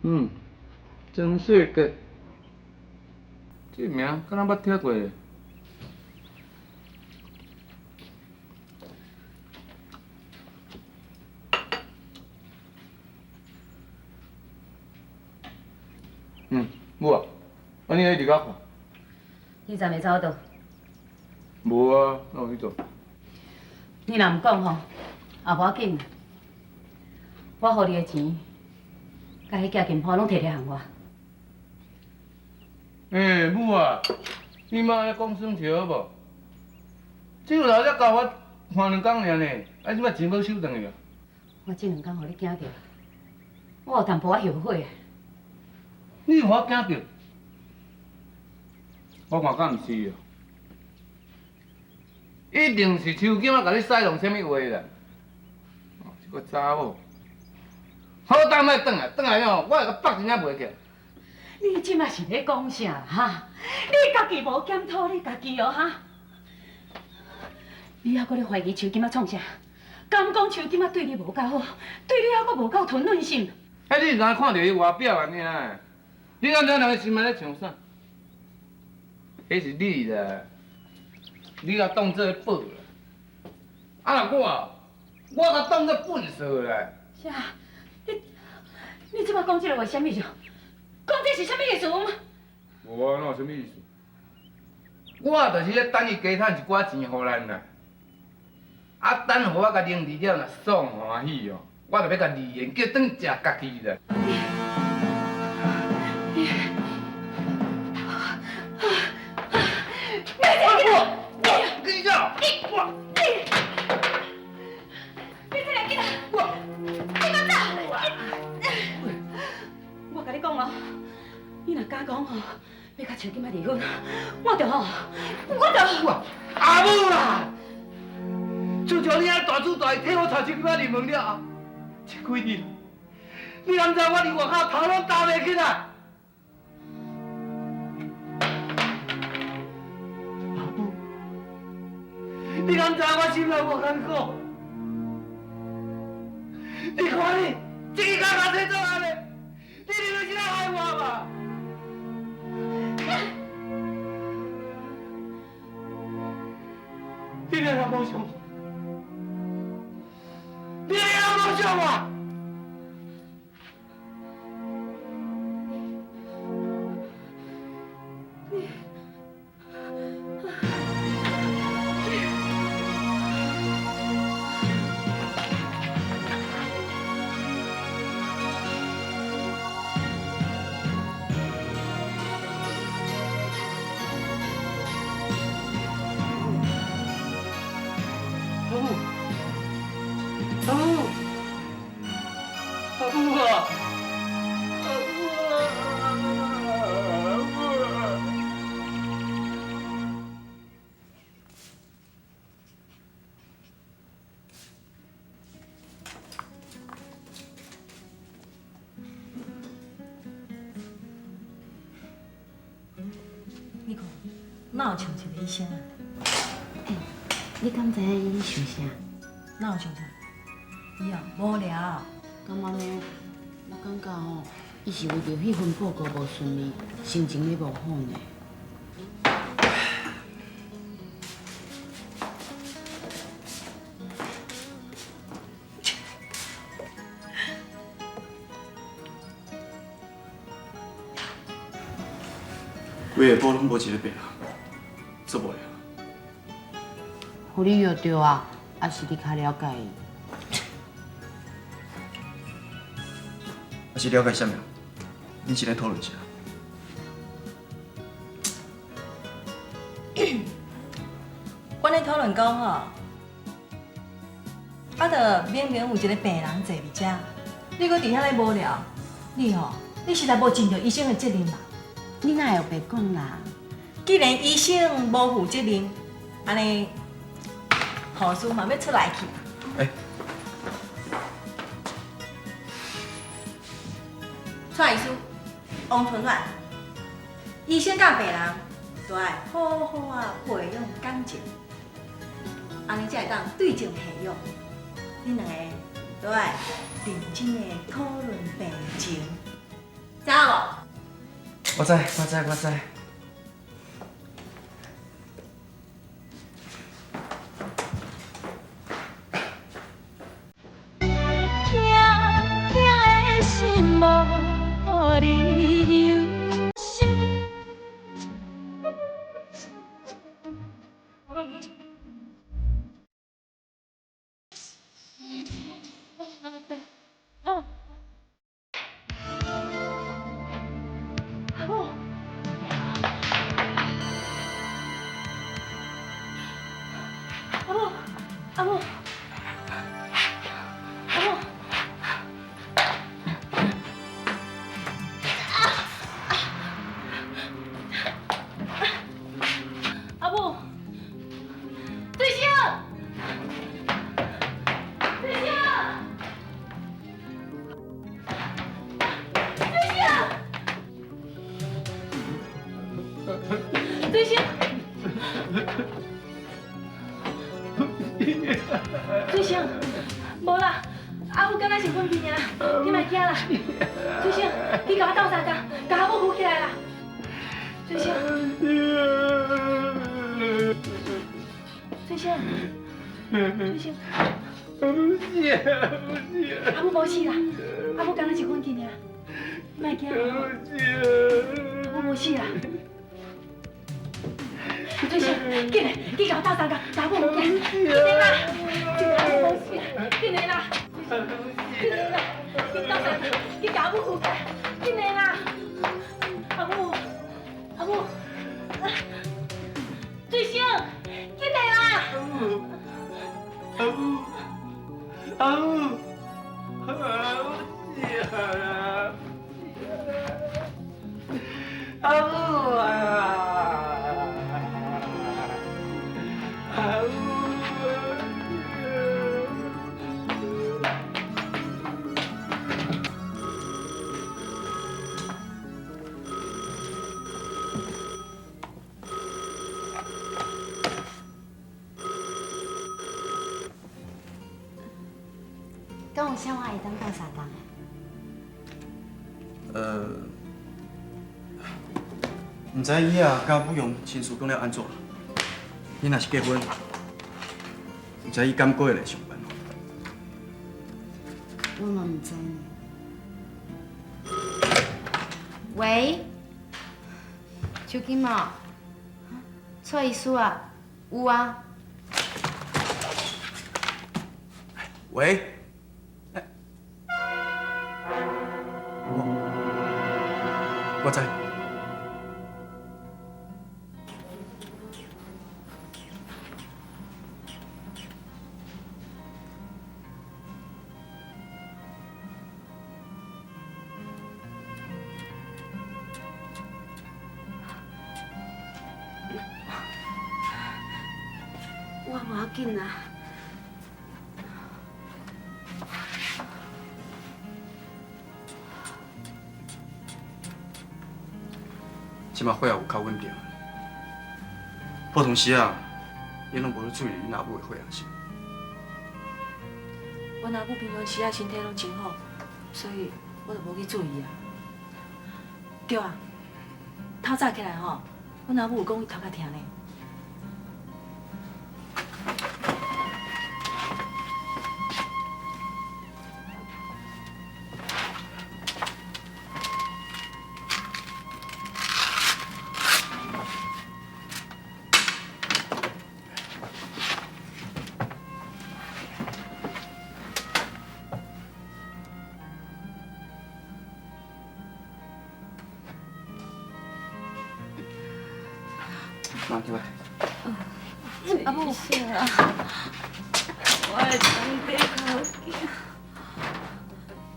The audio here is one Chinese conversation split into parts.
曾世杰，这名敢若捌听过。母啊，安尼伫遐看？你昨暝走倒？无啊，哪有去做？你若毋讲吼，也无要紧。我互你的钱，甲迄件金铺拢摕来还我。母啊，你妈咧讲算笑好无？这有头才交我还2工尔呢，啊，即摆钱要收转去啊？我这2工互你惊着，我有淡薄仔后悔。你有我惊着？我看敢毋是哦，一定是抽筋啊，甲你使弄啥物话啦？这个查某，好当莫转来，转来吼，我会甲绑真正袂起。你即摆是咧讲啥哈？你家己无检讨你家己哦哈？你还阁咧怀疑秋金仔创啥？敢讲秋金仔对你无够好，对你还阁无够吞忍心？迄你哪看到伊外表安尼啊？你敢知人个心内咧想啥？迄是你啦，你甲当做宝啦。啊，我甲当做粪扫啦。啥？你即摆讲这个话啥物事？讲这是啥物意思吗？无啊，哪有啥物意思？我就是咧等伊加趁一寡钱互咱啦。啊，等互我甲零二了若爽欢喜哦，我就要甲李岩叫转食家己啦。你走！你这个囡仔，你敢走？我甲你讲哦，你若敢讲吼，要甲秋金仔离婚，我就阿母啦！自从你遐大主大替我带秋金仔入门了后，这几日，你敢知我伫外口头拢打袂起来？你敢知我心内偌艰苦？你看你，这个家己做安尼，你就是在害我嘛？你哪能无想我？你哪能无想我？你看，哪有像一个医生啊？你敢知影伊想啥？哪有像啥？伊哦无聊。感觉呢？我感觉吼，伊是为着迄份报告无顺利，心情咧无好呢。为下晡拢无一个白人，做无了。互你约着啊，还是你较了解伊？还是了解啥物？恁先来讨论一下。阮咧讨论讲吼，明明有一个病人坐伫遮，你搁伫遐咧无聊，你实在无尽到医生的责任吧？你哪会有白讲啦？既然医生无负责任，安尼护士嘛要出来去。蔡医师，王春兰，医生甲病人都爱好好啊培养感情，安尼才会当对症下药。恁两个都爱认真的讨论病情，知影无？我知。阿母，阿母，对象，对象。水星，无啦，阿母敢若是昏去尔，你莫惊啦。水星，你甲我斗相共，甲阿母扶起来啦。水星，水星，水星，阿母无事啦，阿母敢若是昏去尔，莫惊。阿母无事啦。水星，紧来，去甲我斗相共，甲阿母扶起来，紧来啦！进来啦！进来啦！你到啥？你搞不好开！进来啦！阿母，阿母，水星，进来啦！阿母，阿母，阿母啊！阿母。敢有啥我会当斗相共的？唔知伊啊，甲母用亲事讲了安怎？伊若是结婚，唔知伊敢过会来上班？我嘛唔知呢。喂，手机嘛？蔡医师啊，有啊。喂。我知。我无要紧啦。即马血也有较稳定，普通时啊，伊拢无咧注意恁阿母的血压是。阮阿母平常时啊身体拢真好，所以我就无去注意啊。对啊，透早起来吼，阮阿母有讲伊头壳疼呢。妈，起来。阿母，我的身体好惊。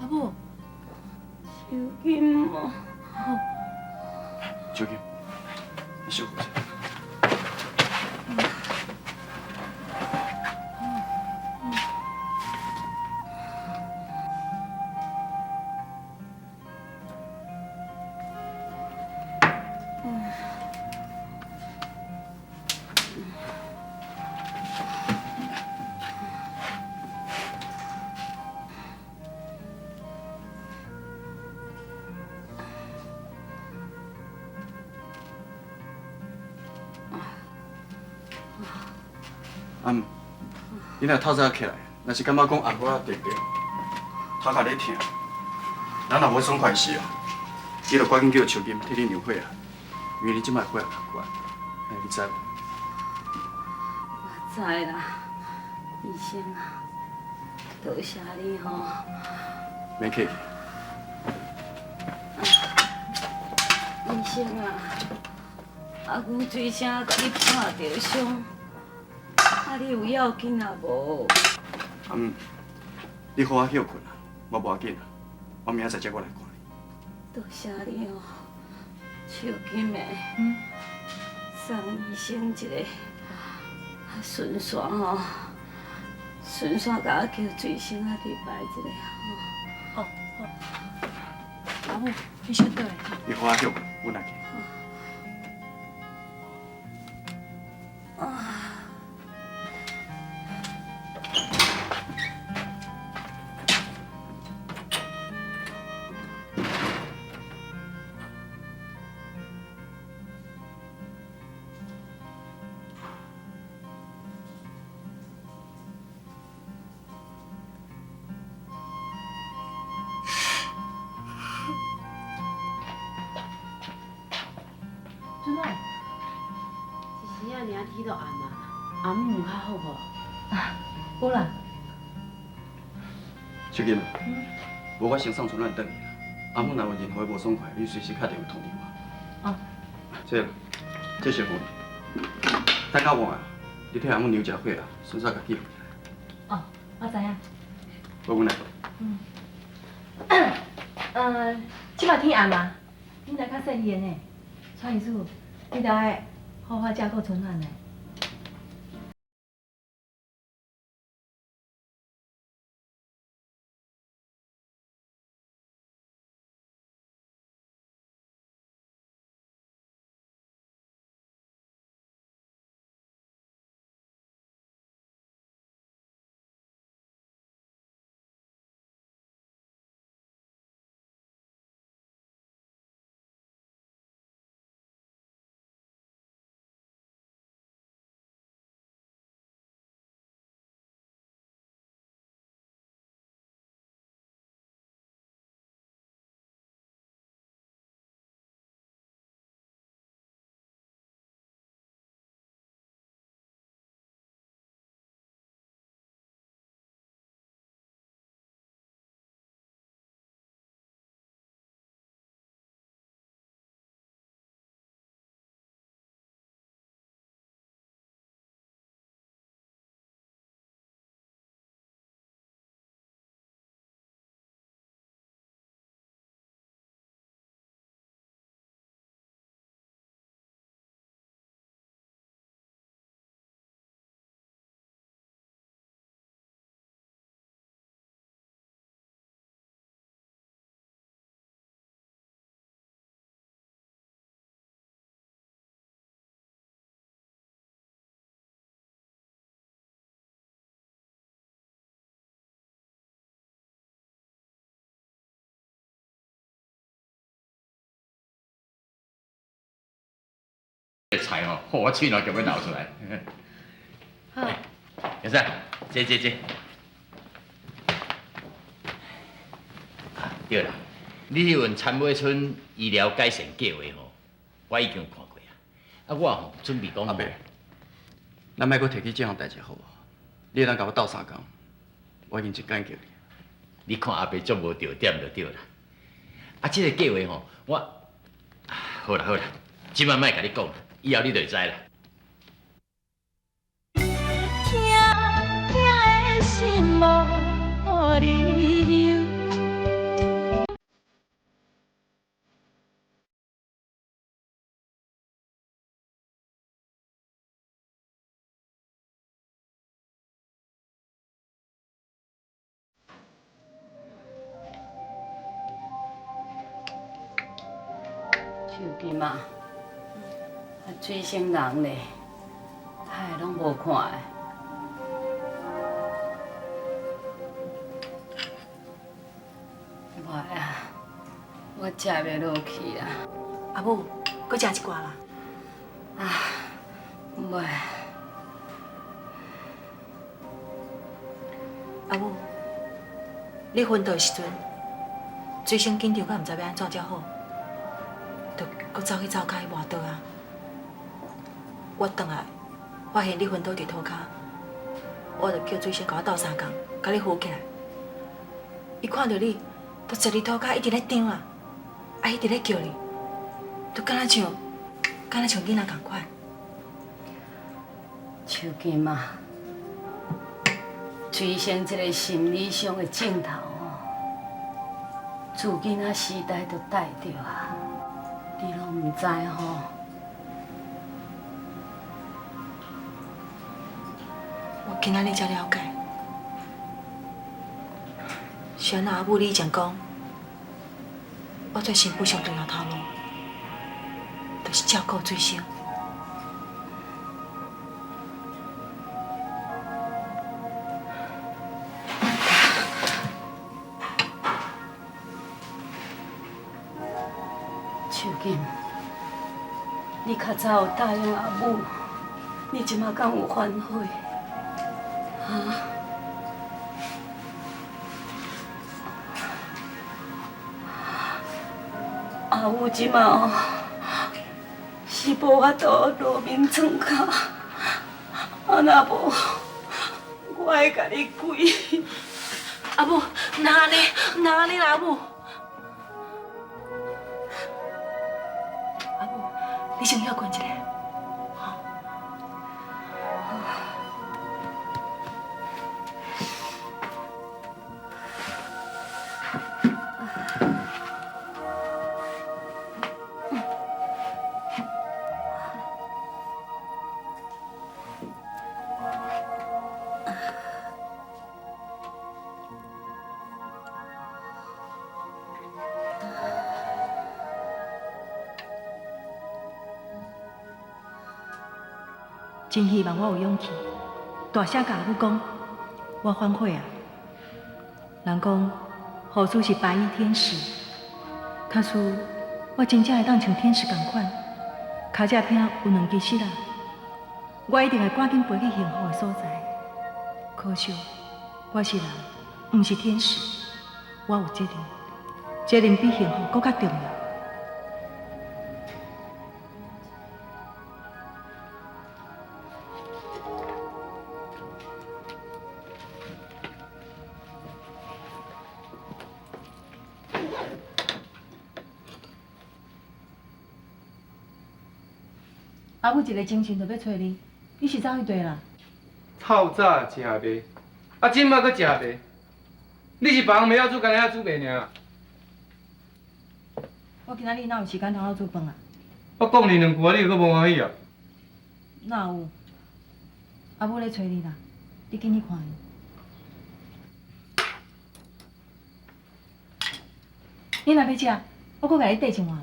阿母，手机无。手机，你小心。你若透早起来，若是感觉讲阿哥啊、弟弟头壳咧疼，咱若无爽快时啊，你著赶紧叫秋金替你量血啊，因为你即摆血也较悬，你知无？我知啦，医生啊，多谢你吼。免客气。医生啊，阿阮嘴声甲你碰着伤，你有要紧啊无？你好好休困啊，无要紧啊，我明仔载才我来看你。多谢你哦，手紧的，送医生一个，顺线吼，顺线甲我叫水生啊去排一个哦，阿母，你先倒来。你好好休困，阮来去。准啊，一时啊，尔天都暗啊，阿母有较好无？有啦，秋金啊，无我先送春兰转去啦。阿母若有任何无爽快，你随时打电话通知我。哦。这小妹，等到晚，你替阿母量一下血啊，顺便甲记录起来。哦，我知影。我阮来。即摆天暗嘛，你来较细腻呢。蔡医师，你着爱好好照顾春兰呢。菜哦，我喙都叫要流出来。好，先生，坐。对啦，你迄份参尾村医疗改善计划吼，我已经有看过啊。啊，我吼准备讲。阿伯，咱莫阁提起这项代志好无？你会当甲我斗3工，我已经真感激你。你看阿伯足无着点就对啦。啊，这个计划吼，好啦，即摆莫甲你讲啦，以后你就会知啦。的心无理由。手机嘛，水生人咧，太拢无看的。袂啊，我食袂落去啦。阿母，搁食一寡啦。啊，袂。阿母，你昏倒的时阵，水生紧张，甲毋知要安怎才好，就搁走去灶骹去磨刀啊。我转来，发现你昏倒伫涂骹，我就叫水生甲我斗相共，甲你扶起来。伊看到你，就坐伫涂骹一直咧张啊，一直咧叫你，就敢若像囡仔共款。秋金啊，水生这个心理上的镜头哦，自囡仔时代就带着啊，你拢唔知吼。我今仔日才了解，是安那阿母你以前讲，我做新妇上重要头路，就是照顾水生。秋金，你较早有答应阿母，你即马敢有反悔？啊？阿母即马哦，是无法度落面床骹，啊若无，我会甲你跪。阿母，哪安尼啦，阿母。阿母，你先休困一下。真希望我有勇气，大声甲阿母讲，我反悔啊！人讲护士是白衣天使，假使我真正会当像天使同款，脚只疼有两支膝啊，我一定会赶紧飞去幸福的所在。可惜我是人，毋是天使，我有责任，责任比幸福搁较重要。阿母一个精神就要找你，你是走去佗啦？透早食饭，啊，今麦搁食饭，你是别人袂晓煮，干那遐煮饭尔。我今仔日哪有时间通好煮饭啊？我讲你两句，你又搁无欢喜啊？哪有？阿母咧找你啦，你紧去看伊。你若要食，我搁甲你缀一碗。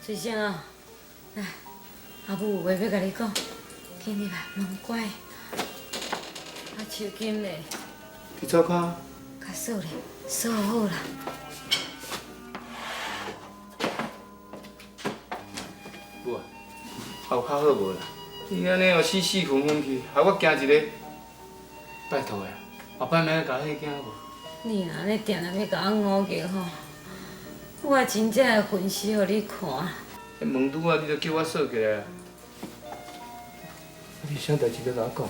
水生啊，来，阿母有话要甲你讲，今日来，莫乖。啊，秋金嘞，去灶骹。较扫咧，扫好啦。母啊，还有较好无啦？你安尼哦死死困困去，害我惊一个。拜托的，后摆免甲迄惊无？你若安尼定定要甲我误叫吼，我真正会分尸互你看。迄门拄仔你就叫我锁起来啊！你啥代志要甲我讲？